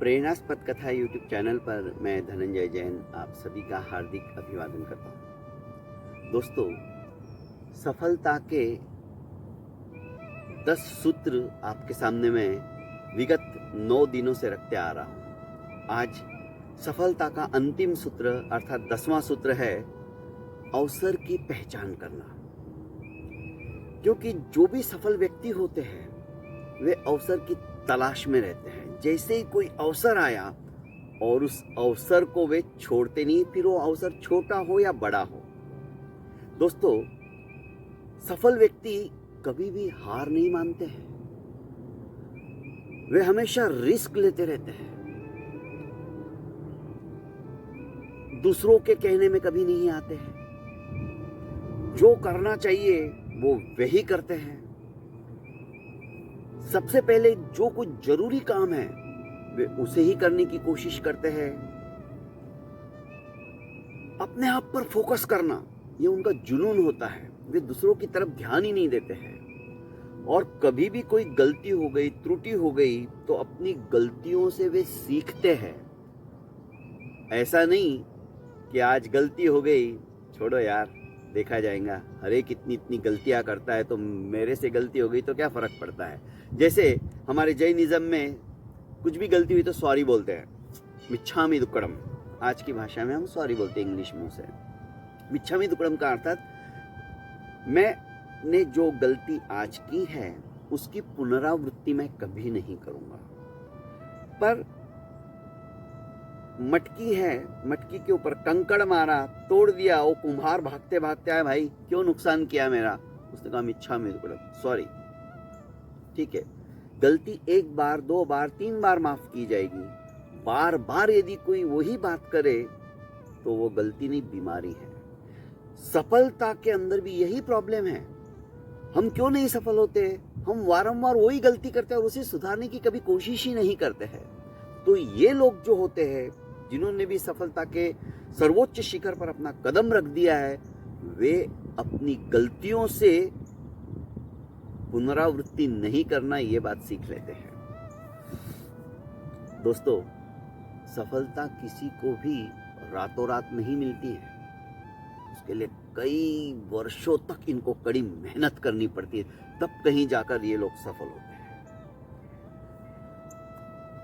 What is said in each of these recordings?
प्रेरणास्पद कथा YouTube channel पर मैं धनंजय जैन आप सभी का हार्दिक अभिवादन करता हूँ। दोस्तों, सफलता के 10 सूत्र आपके सामने मैं विगत 9 दिनों से रखते आ रहा हूँ। आज सफलता का अंतिम सूत्र अर्थात 10वां सूत्र है अवसर की पहचान करना। क्योंकि जो भी सफल व्यक्ति होते हैं वे अवसर की तलाश में रहते हैं। जैसे ही कोई अवसर आया और उस अवसर को वे छोड़ते नहीं, फिर वो अवसर छोटा हो या बड़ा हो। दोस्तों, सफल व्यक्ति कभी भी हार नहीं मानते हैं। वे हमेशा रिस्क लेते रहते हैं। दूसरों के कहने में कभी नहीं आते हैं। जो करना चाहिए वो वही करते हैं। सबसे पहले जो कुछ जरूरी काम है वे उसे ही करने की कोशिश करते हैं। अपने आप पर फोकस करना ये उनका जुनून होता है। वे दूसरों की तरफ ध्यान ही नहीं देते हैं। और कभी भी कोई गलती हो गई, त्रुटि हो गई तो अपनी गलतियों से वे सीखते हैं। ऐसा नहीं कि आज गलती हो गई, छोड़ो यार, देखा जाएगा, हर एक इतनी गलतियां करता है तो मेरे से गलती हो गई तो क्या फर्क पड़ता है। जैसे हमारे जैनिज्म में कुछ भी गलती हुई तो सॉरी बोलते हैं, मिच्छामि दुक्कडम। आज की भाषा में हम सॉरी बोलते हैं इंग्लिश में उसे। मिच्छामि दुक्कडम का अर्थात मैंने जो गलती आज की है उसकी पुनरावृत्ति मैं कभी नहीं करूंगा। पर मटकी है, मटकी के ऊपर कंकड़ मारा, तोड़ दिया, वो कुम्हार भागते भागते आया, भाई क्यों नुकसान किया मेरा? उसने कहा मिच्छामि दुक्कडम, सॉरी। ठीक है, गलती 1 बार 2 बार 3 बार माफ की जाएगी। बार बार यदि कोई वही बात करे तो वो गलती नहीं, बीमारी है। सफलता के अंदर भी यही प्रॉब्लम है। हम क्यों नहीं सफल होते? हम वारंवार वही गलती करते हैं और उसे सुधारने की कभी कोशिश ही नहीं करते हैं। तो ये लोग जो होते हैं जिन्होंने भी सफलता के सर्वोच्च शिखर पर अपना कदम रख दिया है, वे अपनी गलतियों से पुनरावृत्ति नहीं करना ये बात सीख लेते हैं। दोस्तों, सफलता किसी को भी रातों रात नहीं मिलती है। उसके लिए कई वर्षों तक इनको कड़ी मेहनत करनी पड़ती है, तब कहीं जाकर ये लोग सफल होते हैं।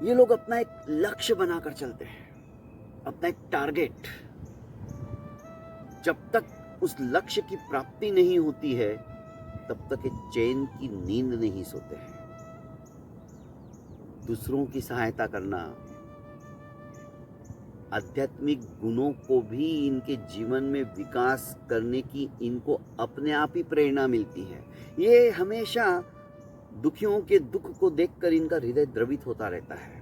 ये लोग अपना एक लक्ष्य बनाकर चलते हैं, अपना एक टारगेट। जब तक उस लक्ष्य की प्राप्ति नहीं होती है तब तक ये चैन की नींद नहीं सोते हैं। दूसरों की सहायता करना, आध्यात्मिक गुणों को भी इनके जीवन में विकास करने की इनको अपने आप ही प्रेरणा मिलती है। ये हमेशा दुखियों के दुख को देखकर इनका हृदय द्रवित होता रहता है।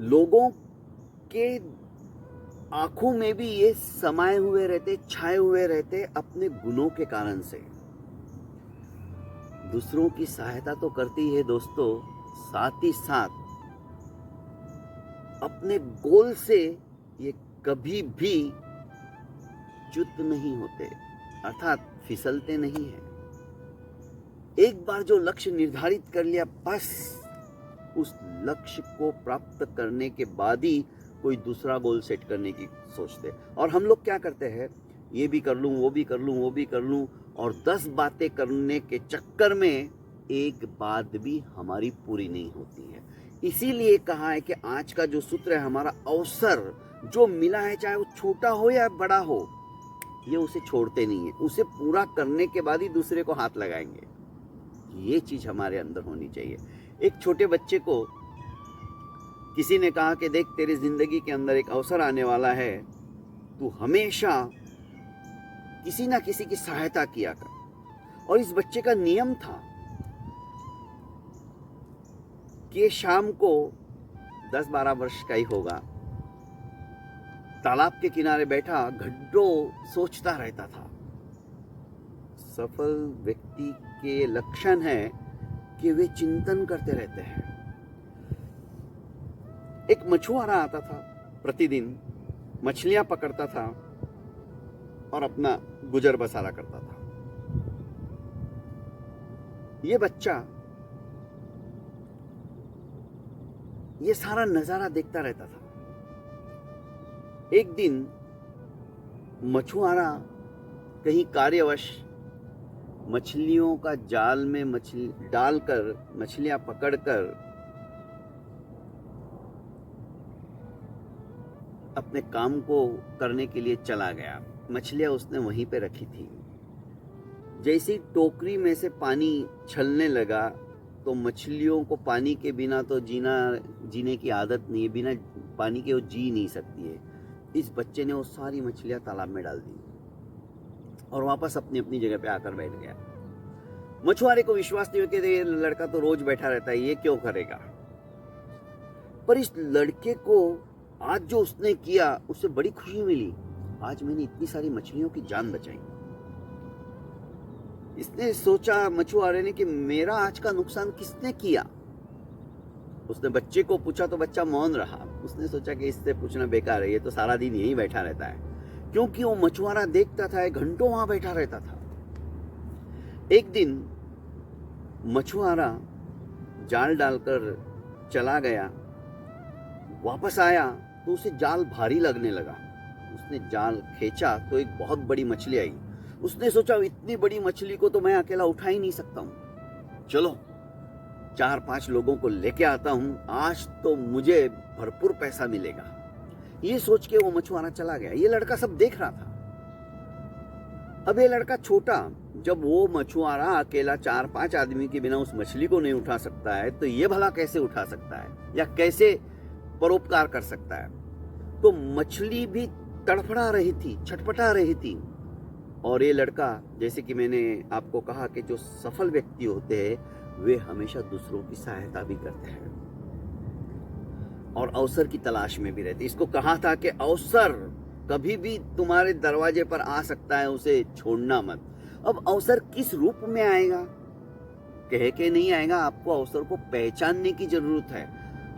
लोगों के आंखों में भी ये समाये हुए रहते, छाए हुए रहते अपने गुणों के कारण से। दूसरों की सहायता तो करती है दोस्तों, साथ ही साथ अपने गोल से ये कभी भी च्युत नहीं होते, अर्थात फिसलते नहीं हैं। एक बार जो लक्ष्य निर्धारित कर लिया, बस उस लक्ष्य को प्राप्त करने के बाद ही कोई दूसरा गोल सेट करने की सोचते। और हम लोग क्या करते हैं, ये भी कर लूं, वो भी कर लूं, वो भी कर लूं, और 10 बातें करने के चक्कर में एक बात भी हमारी पूरी नहीं होती है। इसीलिए कहा है कि आज का जो सूत्र है, हमारा अवसर जो मिला है, चाहे वो छोटा हो या बड़ा हो, ये उसे छोड़ते नहीं है। उसे पूरा करने के बाद ही दूसरे को हाथ लगाएंगे। ये चीज हमारे अंदर होनी चाहिए। एक छोटे बच्चे को किसी ने कहा कि देख, तेरी जिंदगी के अंदर एक अवसर आने वाला है, तू हमेशा किसी ना किसी की सहायता किया कर। और इस बच्चे का नियम था कि शाम को 10-12 वर्ष का ही होगा, तालाब के किनारे बैठा घंटों सोचता रहता था। सफल व्यक्ति के लक्षण है कि वे चिंतन करते रहते हैं। एक मछुआरा आता था, प्रतिदिन मछलियां पकड़ता था और अपना गुजर बसारा करता था। ये बच्चा ये सारा नजारा देखता रहता था। एक दिन मछुआरा कहीं कार्यवश मछलियों का जाल में मछली डालकर मछलियां पकड़कर अपने काम को करने के लिए चला गया। मछलियां उसने वहीं पे रखी थी। जैसे ही टोकरी में से पानी छलने लगा तो मछलियों को पानी के बिना तो जीने की आदत नहीं है, बिना पानी के वो जी नहीं सकती है। इस बच्चे ने वो सारी मछलियां तालाब में डाल दी और वापस अपनी अपनी जगह पे आकर बैठ गया। मछुआरे को विश्वास नहीं हो कि ये लड़का तो रोज बैठा रहता है, ये क्यों करेगा। पर इस लड़के को आज जो उसने किया उससे बड़ी खुशी मिली। आज मैंने इतनी सारी मछलियों की जान बचाई। इसने सोचा मछुआरे ने कि मेरा आज का नुकसान किसने किया। उसने बच्चे को पूछा तो बच्चा मौन रहा। उसने सोचा कि इससे पूछना बेकार है, ये तो सारा दिन यहीं बैठा रहता है, क्योंकि वो मछुआरा देखता था घंटों वहां बैठा रहता था। एक दिन मछुआरा जाल डालकर चला गया, वापस आया तो उसे जाल भारी लगने लगा। उसने जाल खींचा तो एक बहुत बड़ी मछली आई। उसने सोचा इतनी बड़ी मछली को तो मैं अकेला उठा ही नहीं सकता हूं, चलो 4-5 लोगों को लेके आता हूं, आज तो मुझे भरपूर पैसा मिलेगा। ये सोच के वो मछुआरा चला गया। ये लड़का सब देख रहा था। अब ये लड़का छोटा, जब वो मछुआरा अकेला 4-5 आदमी के बिना उस मछली को नहीं उठा सकता है तो ये भला कैसे उठा सकता है या कैसे परोपकार कर सकता है। तो मछली भी तड़फड़ा रही थी, छटपटा रही थी। और ये लड़का, जैसे कि मैंने आपको कहा कि जो सफल व्यक्ति होते हैं वे हमेशा दूसरों की सहायता भी करते हैं और अवसर की तलाश में भी रहते। इसको कहा था कि अवसर कभी भी तुम्हारे दरवाजे पर आ सकता है, उसे छोड़ना मत। अब अवसर किस रूप में आएगा कह के नहीं आएगा, आपको अवसर को पहचानने की जरूरत है।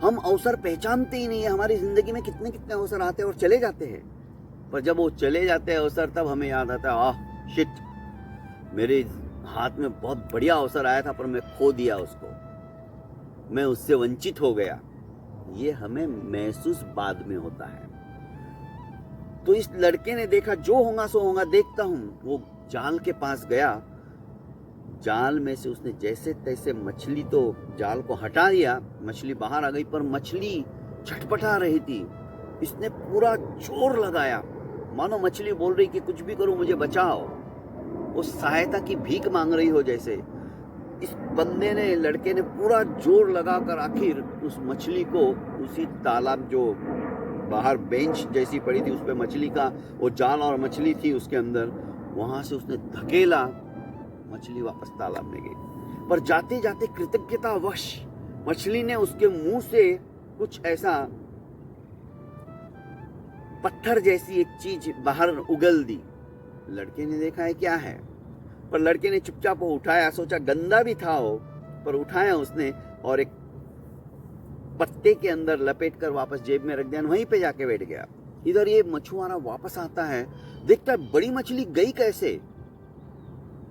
हम अवसर पहचानते ही नहीं है। हमारी जिंदगी में कितने कितने अवसर आते हैं और चले जाते हैं, पर जब वो चले जाते हैं अवसर तब हमें याद आता है, आह शिट, मेरे हाथ में बहुत बढ़िया अवसर आया था पर मैं खो दिया उसको, मैं उससे वंचित हो गया। ये हमें महसूस बाद में होता है। तो इस लड़के ने देखा जो होगा सो होगा, देखता हूं। वो जाल के पास गया, जाल में से उसने जैसे तैसे मछली तो जाल को हटा दिया, मछली बाहर आ गई, पर मछली छटपटा रही थी। इसने पूरा जोर लगाया, मानो मछली बोल रही कि कुछ भी करो मुझे बचाओ, वो सहायता की भीख मांग रही हो जैसे। इस बंदे ने, लड़के ने पूरा जोर लगाकर आखिर उस मछली को उसी तालाब, जो बाहर बेंच जैसी पड़ी थी उस पर मछली का वो जाल और मछली थी उसके अंदर, वहां से उसने धकेला, मछली वापस तालाब में गई। पर जाते जाते कृतज्ञतावश मछली ने उसके मुंह से कुछ ऐसा पत्थर जैसी एक चीज बाहर उगल दी। लड़के ने देखा है क्या है, पर लड़के ने चुपचाप वो उठाया, सोचा गंदा भी था वो, पर उठाया उसने और एक पत्ते के अंदर लपेटकर वापस जेब में रख दिया, वहीं पे जाके बैठ गया। इधर ये मछुआरा वापस आता है, देखता है बड़ी मछली गई कैसे।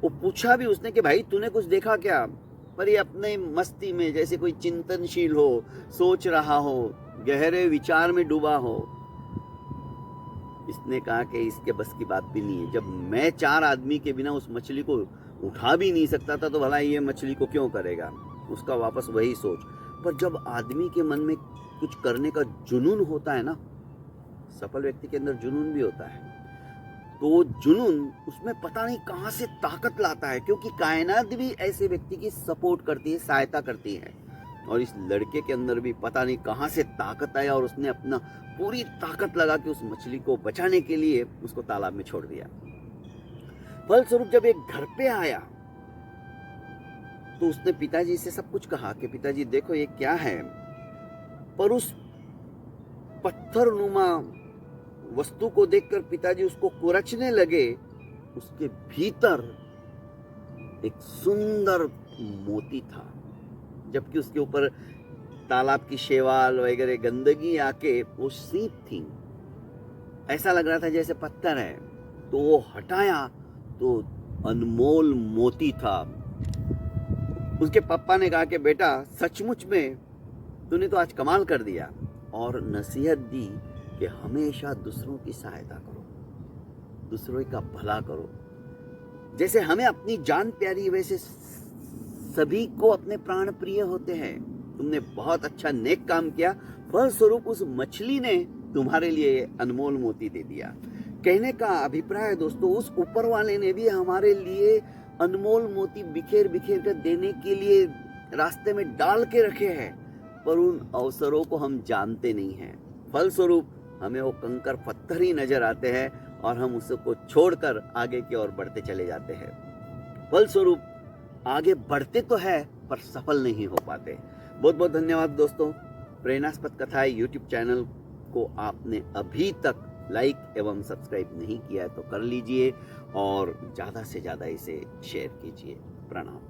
वो पूछा भी उसने कि भाई तूने कुछ देखा क्या, पर ये अपने मस्ती में जैसे कोई चिंतनशील हो, सोच रहा हो, गहरे विचार में डूबा हो। इसने कहा कि इसके बस की बात भी नहीं है, जब मैं 4 आदमी के बिना उस मछली को उठा भी नहीं सकता था तो भला ये मछली को क्यों करेगा। उसका वापस वही सोच। पर जब आदमी के मन में कुछ करने का जुनून होता है ना, सफल व्यक्ति के अंदर जुनून भी होता है, तो जुनून उसमें पता नहीं कहां से ताकत लाता है, क्योंकि कायनात भी ऐसे व्यक्ति की सपोर्ट करती है, सहायता करती है। और इस लड़के के अंदर भी पता नहीं कहां से ताकत आया और उसने अपना पूरी ताकत लगा के उस मछली को बचाने के लिए उसको तालाब में छोड़ दिया। फलस्वरूप जब एक घर पे आया तो उसने पिताजी से सब कुछ कहा कि पिताजी देखो ये क्या है। पर उस पत्थरनुमा वस्तु को देखकर पिताजी उसको कुरचने लगे। उसके भीतर एक सुंदर मोती था, जबकि उसके ऊपर तालाब की शैवाल वगैरह गंदगी आके वो सीप थी। ऐसा लग रहा था जैसे पत्थर है। तो वो हटाया तो अनमोल मोती था। उसके पापा ने कहा कि बेटा सचमुच में तूने तो आज कमाल कर दिया, और नसीहत दी कि हमेशा दूसरों की सहायता करो, दूसरों का भला करो। जैसे हमें अपनी जान प्यारी वैसे सभी को अपने प्राण प्रिय होते हैं। तुमने बहुत अच्छा नेक काम किया, फलस्वरूप उस मछली ने तुम्हारे लिए अनमोल मोती दे दिया। कहने का अभिप्राय दोस्तों, उस ऊपर वाले ने भी हमारे लिए अनमोल मोती बिखेर बिखेर कर देने के लिए रास्ते में डाल के रखे हैं, पर उन अवसरों को हम जानते नहीं हैं। फलस्वरूप हमें वो कंकर पत्थर ही नजर आते हैं और हम उसको छोड़कर आगे की ओर बढ़ते चले जाते हैं। फलस्वरूप आगे बढ़ते तो है पर सफल नहीं हो पाते। बहुत बहुत धन्यवाद दोस्तों। प्रेरणास्पद कथाएं यूट्यूब चैनल को आपने अभी तक लाइक एवं सब्सक्राइब नहीं किया है तो कर लीजिए और ज़्यादा से ज़्यादा इसे शेयर कीजिए। प्रणाम।